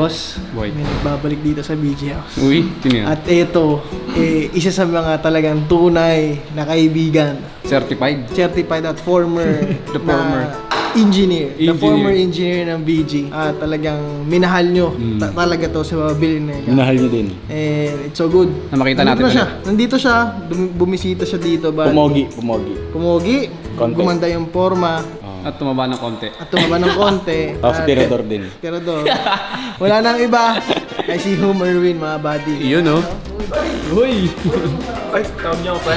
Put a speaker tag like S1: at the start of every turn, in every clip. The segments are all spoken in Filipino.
S1: boss,
S2: Boy.
S1: may nagbabalik dito sa BG House.
S2: Uy, sino yan?
S1: At ito, isa sa mga talagang tunay na kaibigan.
S2: Certified?
S1: Certified at former
S2: The former.
S1: Engineer. The
S2: Engineer.
S1: former engineer ng BG. Talagang minahal nyo talaga to sa Billionaire.
S3: Minahal niyo din.
S1: And it's so good.
S2: Na makita natin
S1: Nandito na siya.
S2: ulit.
S1: Nandito siya. Bumisita siya dito. But
S3: Pumogi.
S1: Kumogi.
S3: Konti.
S1: Gumanda yung forma.
S2: At tumaba ng konti.
S1: At tumaba ng konti.
S3: Tapos tirador din.
S1: Tirador. Wala nang iba. I see whom Erwin, mga buddy.
S2: Yun, no?
S3: Uy! Ay, tawag niyo ako pa.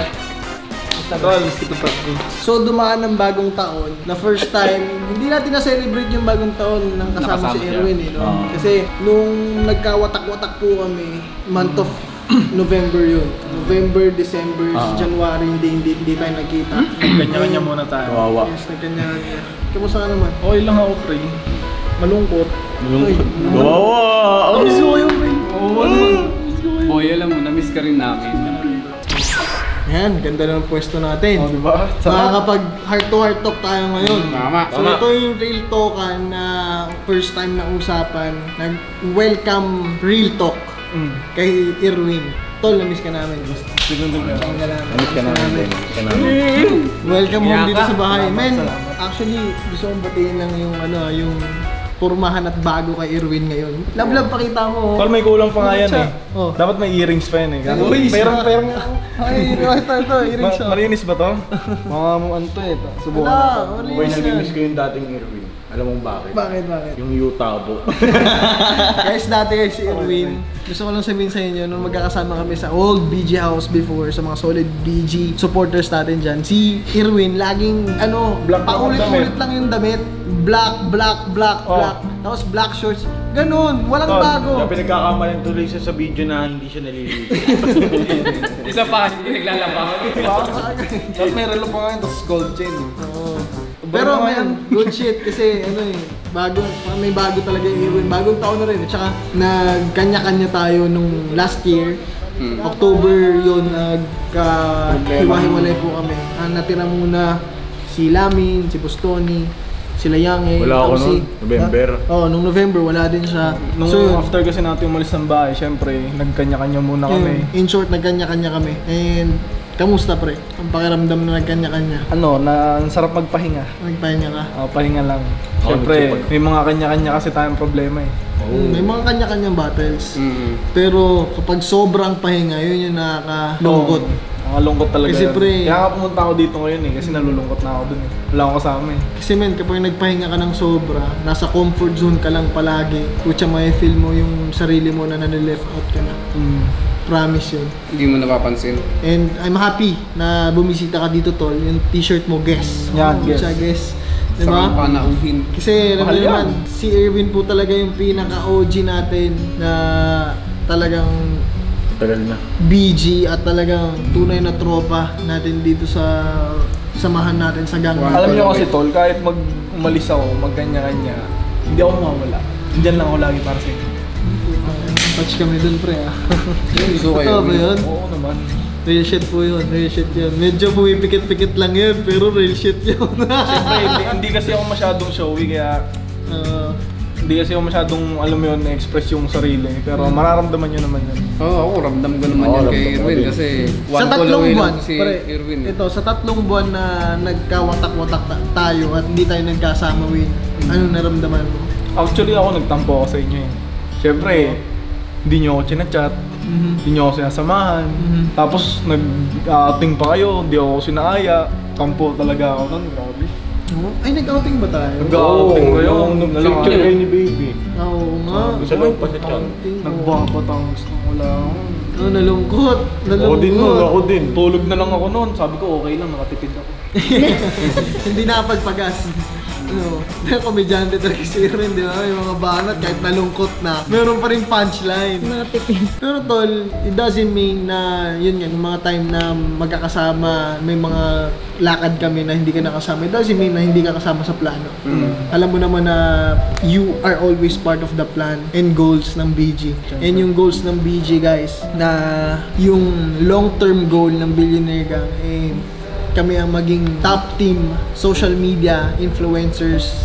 S1: So dumaan ng bagong taon na first time, hindi natin na-celebrate yung bagong taon nang kasama si
S2: Nakasama
S1: Erwin eh, no? Kasi nung nagkawatak-watak po kami, month of November yun. November, December, January, hindi tayo nagkita.
S4: Kanya-kanya muna tayo.
S3: Kawawa.
S1: Yes, nagkanya-kanya. Kamusta ka naman?
S4: Okay lang ako, pre. Malungkot.
S3: Kawawa!
S4: Miss ko yung pre.
S2: Boy, alam mo, na-miss ka rin namin.
S1: Yan, ganda ng pwesto natin.
S4: Diba?
S1: Makakapag heart-to-heart talk tayo ngayon.
S2: Tama.
S1: So ito yung real talkan na first time na usapan. Nag-welcome real talk kay Erwin. Tol, na-miss ka namin.
S3: Namiss ka namin.
S1: Welcome home dito sa bahay.
S4: Salamat,
S1: Men,
S4: salamat.
S1: actually, gusto kong batiin lang yung pormahan at bago kay Erwin ngayon. Love pakita mo.
S4: Tol, may kulang pa nga yan eh.
S1: Oh.
S4: Dapat may earrings pa yan eh.
S1: Uy,
S4: Perang.
S1: Ay, ito, earrings siya.
S4: Malinis ba to? Mga mo ano to eh. Subukan
S1: Wala,
S4: natin.
S3: Boy,
S1: malinis
S3: nag-miss
S1: yan.
S3: ko yung dating Erwin. Alam mo bakit?
S1: Bakit?
S3: Yung Utabo.
S1: Guys, dati si Erwin, gusto ko lang sabihin sa inyo, nung magkakasama kami sa old BG House before, sa mga solid BG supporters natin dyan, si Erwin, laging,
S4: Black
S1: paulit-ulit
S4: damit.
S1: lang yung damit. Black. Tapos black shorts. Ganun, walang bago.
S3: Yung pinagkakamalan tuloy siya sa video na hindi siya naliligo.
S2: Isa pa, hindi naglalabang.
S4: Tapos may relo pa nga yun, tapos gold chain.
S1: Oo. Pero man, good shit kasi may bago talaga yung Erwin. Bagong taon na rin. At saka nagkanya-kanya tayo nung last year. October yun, naghiwa-hiwalay po kami. Natira muna si Lamin, si Postoni, sila Yange.
S3: Wala ako
S1: tapos
S3: nun, November.
S1: Nung November wala din siya.
S4: Nung
S1: So, yun,
S4: after kasi natin umalis ng bahay, syempre, nagkanya-kanya muna kami.
S1: in short, nagkanya-kanya kami. And kamusta pre? Ang pakiramdam na nagkanya-kanya.
S4: Ang sarap magpahinga.
S1: Nagpahinga ka?
S4: Pahinga lang.
S3: Ako,
S4: Syempre,
S3: nagsipag.
S4: may mga kanya-kanya kasi tayong problema eh.
S1: May mga kanya-kanyang battles. Pero kapag sobrang pahinga, yun yung nakakalungkot.
S4: Nakakalungkot talaga
S1: Kasi
S4: yun.
S1: pre-
S4: Kaya nga pumunta ako dito ngayon eh, kasi nalulungkot na ako dun eh. Wala akong kasama eh.
S1: Kasi men, kapag nagpahinga ka ng sobra, nasa comfort zone ka lang palagi, kutsa may feel mo yung sarili mo na nalileft out ka na. Promise yun.
S2: Hindi mo napapansin.
S1: And I'm happy na bumisita ka dito, Tol. Yung t-shirt mo, Guess.
S4: Yan, Guess.
S1: Guess.
S2: Sarang
S1: Diba?
S2: panauhin.
S1: Kasi alam mo
S4: Mahal yan.
S1: naman, si Erwin po talaga yung pinaka-OG natin na talagang
S3: Tagal na.
S1: BG at talagang tunay na tropa natin dito sa samahan natin sa gang.
S4: Alam niyo kasi tol, kahit umalis ako, magkanya-kanya, hindi ako mawawala. Diyan lang ako lagi para sa inyo.
S1: Patch kami dun pre
S2: Gusto kayo.
S1: Totoo ba yun?
S4: Oo naman.
S1: Real shit po yun, real shit yun. Medyo pumipikit-pikit lang yun, pero real shit yun.
S4: Siyempre, hindi kasi ako masyadong showy, kaya hindi kasi ako masyadong, alam mo yun, express yung sarili. Pero mararamdaman nyo naman yun.
S2: Oo, ako ramdam ko naman yan kay
S3: ramdam ko
S2: Erwin
S3: din.
S2: kasi
S1: Sa
S2: one call
S1: tatlong
S2: away
S1: buwan,
S2: lang si
S1: pre,
S2: Erwin.
S1: ito, sa tatlong buwan na nagkawatak-watak tayo at hindi tayo nagkasama, Win, anong naramdaman mo?
S4: Actually, ako nagtampo ako sa inyo eh. Siyempre, hindi nyo ako chinachat, hindi nyo ako sinasamahan. Tapos, nag-outing pa kayo, hindi ako sinaaya. Tampo talaga ako nun, grabe.
S1: Ay, nag-outing ba tayo?
S4: Nag-outing kayo,
S3: Picture kayo ni baby.
S1: Oo nga.
S3: Gusto lang pa siya dyan.
S1: Outing, oo.
S4: Nagbabat ang gusto ko lang.
S1: Nalungkot.
S3: Ako din nun, ako din.
S4: Tulog na lang ako noon. Sabi ko, okay lang, nakatipid ako.
S1: Hindi nakapagpagas. Komedyante talaga si Erwin, di ba? Yung mga banat, kahit nalungkot na, meron pa rin punchline.
S5: Mga tipid.
S1: Pero tol, it doesn't mean na, yun nga, yung mga time na magkakasama, may mga lakad kami na hindi ka nakasama, it doesn't mean na hindi ka kasama sa plano. Alam mo naman na you are always part of the plan and goals ng BG. And yung goals ng BG, guys, na yung long-term goal ng Billionaire Gang, kami ang maging top team social media influencers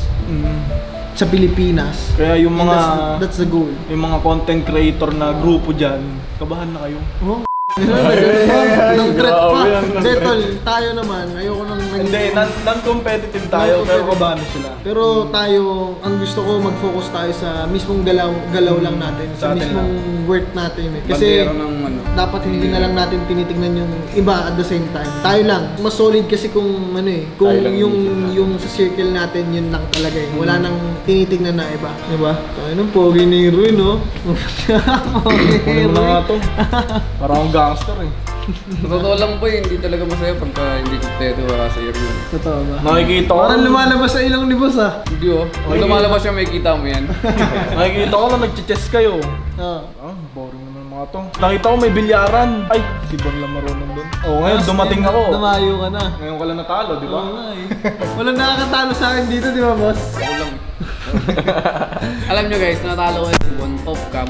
S1: sa Pilipinas.
S4: Kaya yung
S1: And
S4: mga
S1: that's the goal.
S4: yung mga content creator na grupo dyan, kabahan na kayo.
S1: Oh. Nang threat pa.
S3: Grabe yan, ng
S1: Hindi,
S3: threat.
S1: tol, tayo naman, ayoko nang
S4: Hindi, non-competitive tayo, pero kabahan sila.
S1: Pero tayo, ang gusto ko mag-focus tayo sa mismong galaw lang natin, sa
S4: Sa atin
S1: mismong work natin. Kasi
S2: Bandera ng ano.
S1: dapat hindi na lang natin tinitingnan yung iba at the same time. Tayo lang. Mas solid kasi kung ano kung
S3: Tayo lang
S1: yung sa circle natin yun lang talaga eh. Wala nang tinitingnan na iba. Diba? Tayo nung pogi ni Ruin, no? Pogi ni
S4: Kunin mo na
S1: Ruin.
S4: nga to. Parang akong gangster eh.
S2: Sa totoo lang po hindi talaga masaya pagka hindi kompleto sa year yun.
S1: Totoo ba?
S4: Nakikita ko.
S1: Parang lumalabas sa ilong ni boss ah.
S2: Hindi oh. Kung lumalabas siya, may kita mo yan.
S4: Nakikita ko lang nag-chess kayo.
S1: Ah.
S4: Boring naman mga to. Nakita ko may bilyaran. Ay, di ba lang marunong doon? Oo, ngayon dumating ako.
S1: Dumayo ka na.
S4: Ngayon ka lang natalo, di ba?
S1: Oo nga eh. Walang nakakatalo sa akin dito, di ba boss?
S2: Ako lang. Alam nyo guys, natalo ko si Bon off cam.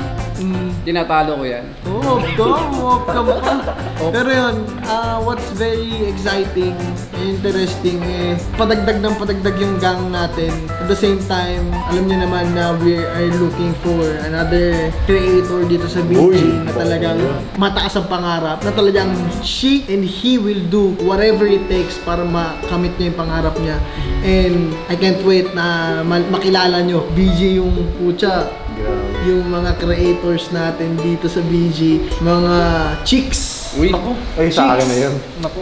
S2: Tinatalo ko yan.
S1: Oh, off cam pa. Pero yun, what's very exciting and interesting eh, padagdag yung gang natin. At the same time, alam niyo naman na we are looking for another creator dito sa BG
S3: Uy,
S1: na talagang mataas ang pangarap, na talagang she and he will do whatever it takes para makamit niya yung pangarap niya. And I can't wait na makilala nyo. BG yung pucha. Yung mga creators natin dito sa BG, mga chicks.
S2: Uy.
S3: Ay, sa akin na yun.
S4: Naku.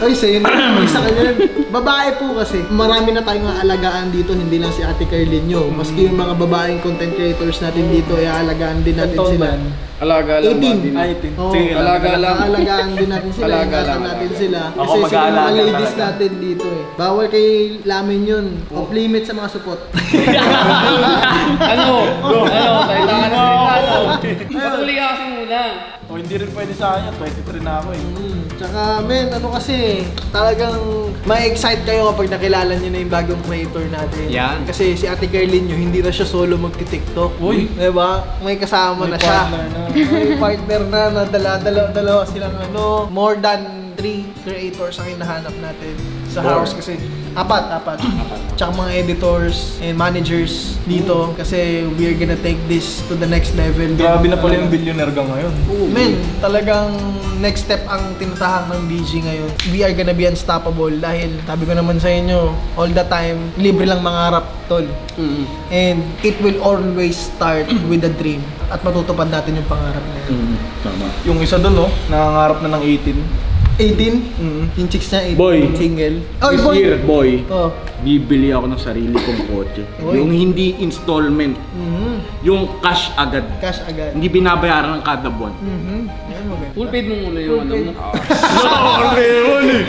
S1: Ay, sa'yo na. Ay, sa kanya. Babae po kasi. Marami na tayong aalagaan dito, hindi lang si Ate Carlinyo. Maski yung mga babaeng content creators natin dito, ay aalagaan din natin
S4: Taon
S1: sila.
S4: ba yan?
S2: Alaga lang ba
S1: 18.
S2: din?
S4: Ay, 18.
S1: Oo,
S4: Sige lang.
S2: Alaga lang.
S1: Aalagaan din natin sila.
S2: Alaga
S1: Ingatan
S2: lang,
S1: natin
S2: alaga.
S1: sila.
S3: Ako
S1: Kasi sila mga
S3: mag-aalaga
S1: ladies
S3: talaga.
S1: natin dito eh. Bawal kay lamin yun. Off limit sa mga supot.
S2: Ano? Salita ka na salita. Patuli ka kasi muna.
S4: O, hindi rin pwede sa akin. 23 na ako eh.
S1: Tsaka men, ano kasi, talagang ma-excite kayo kapag nakilala niyo na yung bagong creator natin.
S2: Yan.
S1: Kasi si Ate Carlinyo, hindi na siya solo magti-TikTok.
S4: Uy.
S1: Diba? May kasama
S4: May
S1: na siya.
S4: partner na.
S1: May partner na dalawa silang ano, more than 3 creators ang hinahanap natin sa house kasi apat. Tsaka mga editors and managers dito kasi we're gonna take this to the next level.
S4: Grabe na pala yung billionaire gang ngayon.
S1: Men, talagang next step ang tinatahak ng BG ngayon. We are gonna be unstoppable dahil sabi ko naman sa inyo, all the time, libre lang mangarap, tol. And it will always start with a dream at matutupad natin yung pangarap na yun.
S3: Tama.
S4: Yung isa doon, no, nangangarap na ng 18.
S1: 18? Yung chicks niya, 18.
S3: Boy.
S1: Single. Oh,
S3: This
S1: boy!
S3: year, boy,
S1: Oh.
S3: bibili ako ng sarili kong kotse.
S1: Uy.
S3: Yung hindi installment,
S1: Mhm.
S3: yung cash agad.
S1: Cash agad.
S3: Hindi binabayaran ng kada buwan.
S1: Mhm. Yan, maganda.
S2: Full paid mo muna yung ano mo.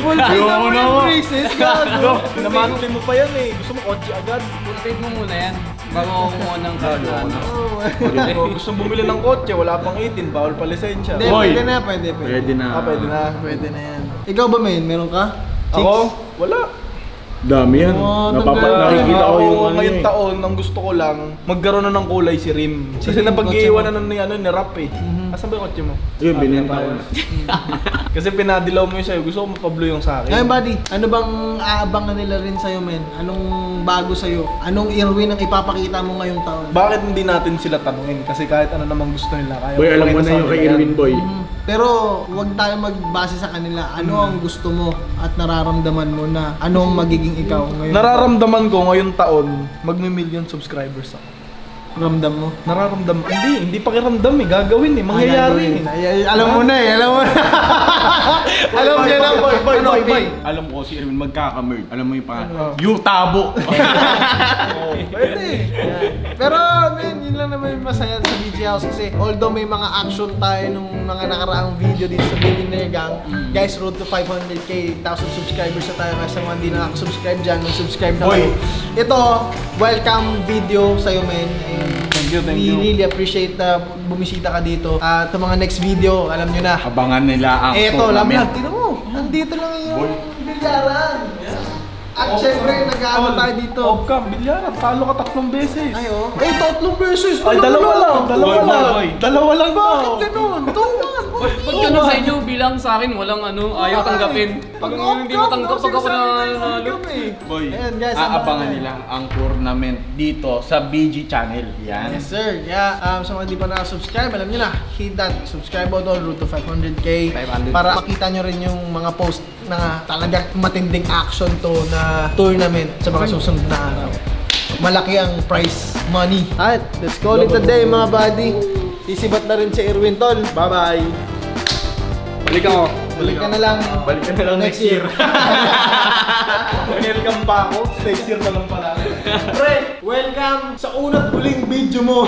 S1: Full pay na mo yung braces, gago.
S4: Pinamonthly mo pa yan eh. Gusto mo kotse agad.
S2: Full paid mo muna yan. Bago ako kumuha ng card na ano.
S1: Oh.
S4: Gusto mo bumili ng kotse, wala pang 18, bawal pa lisensya.
S1: Hindi,
S3: Boy.
S1: pwede na, pwede.
S3: Pwede na.
S4: Pwede na.
S1: Pwede na yan. Ikaw ba, men? Meron ka?
S4: Ako? Wala.
S3: Dami yan.
S1: Oh,
S3: Nakikita ko yung ano
S4: ngayong
S3: eh.
S4: taon, ang gusto ko lang, magkaroon na ng kulay si Rim.
S1: Si
S4: Kasi
S1: Rim,
S4: napag-iiwanan
S1: kotse
S4: na ni Rap eh. Asan ba yung kotse mo?
S3: Yun, binenta ko na.
S4: Kasi pinadilaw mo yung sa'yo, gusto ko mapablo yung sa akin.
S1: Ngayon, buddy, ano bang aabangan nila rin sa'yo, men? Anong bago sa'yo? Anong Irwin ang ipapakita mo ngayong taon?
S4: Bakit hindi natin sila tanungin? Kasi kahit ano namang gusto nila, kaya
S3: Boy, alam mo
S4: makita
S3: na
S4: sa
S3: yung kay
S4: amin yan.
S3: Irwin, boy.
S1: Pero huwag tayo magbase sa kanila. Ano ang gusto mo at nararamdaman mo na ano ang magiging ikaw ngayon?
S4: Nararamdaman ko ngayong taon, magmi-million subscribers ako.
S1: Ramdam mo?
S4: Nararamdaman. Hindi pakiramdam eh, gagawin eh, mangyayari eh.
S1: Alam mo na eh, alam mo na. Alam niya na, boy,
S4: Ano, boy.
S3: Alam ko si Irwin magkaka-merge. Alam mo yung pangalan?
S1: Ano?
S3: Yutabo.
S4: Pwede eh.
S1: Pero, man, yun lang naman yung masaya sa BG House kasi although may mga action tayo nung mga nakaraang video dito sa Billionaire Gang, guys, road to 500k, 1,000 subscribers na tayo kasi sa mga hindi nakaka-subscribe dyan, mag-subscribe na
S4: Boy.
S1: kayo. Ito, welcome video sa'yo, men. And
S4: Thank you.
S1: we really appreciate na bumisita ka dito. At sa mga next video, alam nyo na.
S3: Abangan nila ang
S1: Eto,
S3: tournament.
S1: lamlag. Tino mo, nandito lang yung bilyaran. At syempre, nag-aano tayo dito.
S4: Off-cam, bilyara, talo ka 3 beses.
S1: Ay, oh. Ay, 3 beses.
S4: Ay, dalawa lang.
S3: Boy, boy, boy.
S4: Dalawa lang ba?
S1: Bakit ganun? Ito man.
S2: Ba't ganun sa inyo bilang sa akin walang ayaw tanggapin? Pag hindi mo tanggap, pag ako nanalo.
S3: Boy,
S1: Ayan, guys,
S3: aabangan nila ang tournament dito sa BG channel. Yan.
S1: Yes sir, yeah, sa mga di pa nakasubscribe, alam nyo na, hit that subscribe button, road to 500k
S2: 500.
S1: para makita nyo rin yung mga post na talagang matinding action to na tournament sa mga susunod na araw. Malaki ang prize money. Alright, let's call it a day mga buddy. Isibat na rin si Erwin Tol. Bye bye.
S2: Balik ako.
S1: Balik ka na lang.
S3: Balik ka na lang next year.
S4: Welcome pa ako. Next year na lang pala.
S1: Pre, welcome sa unat huling video mo.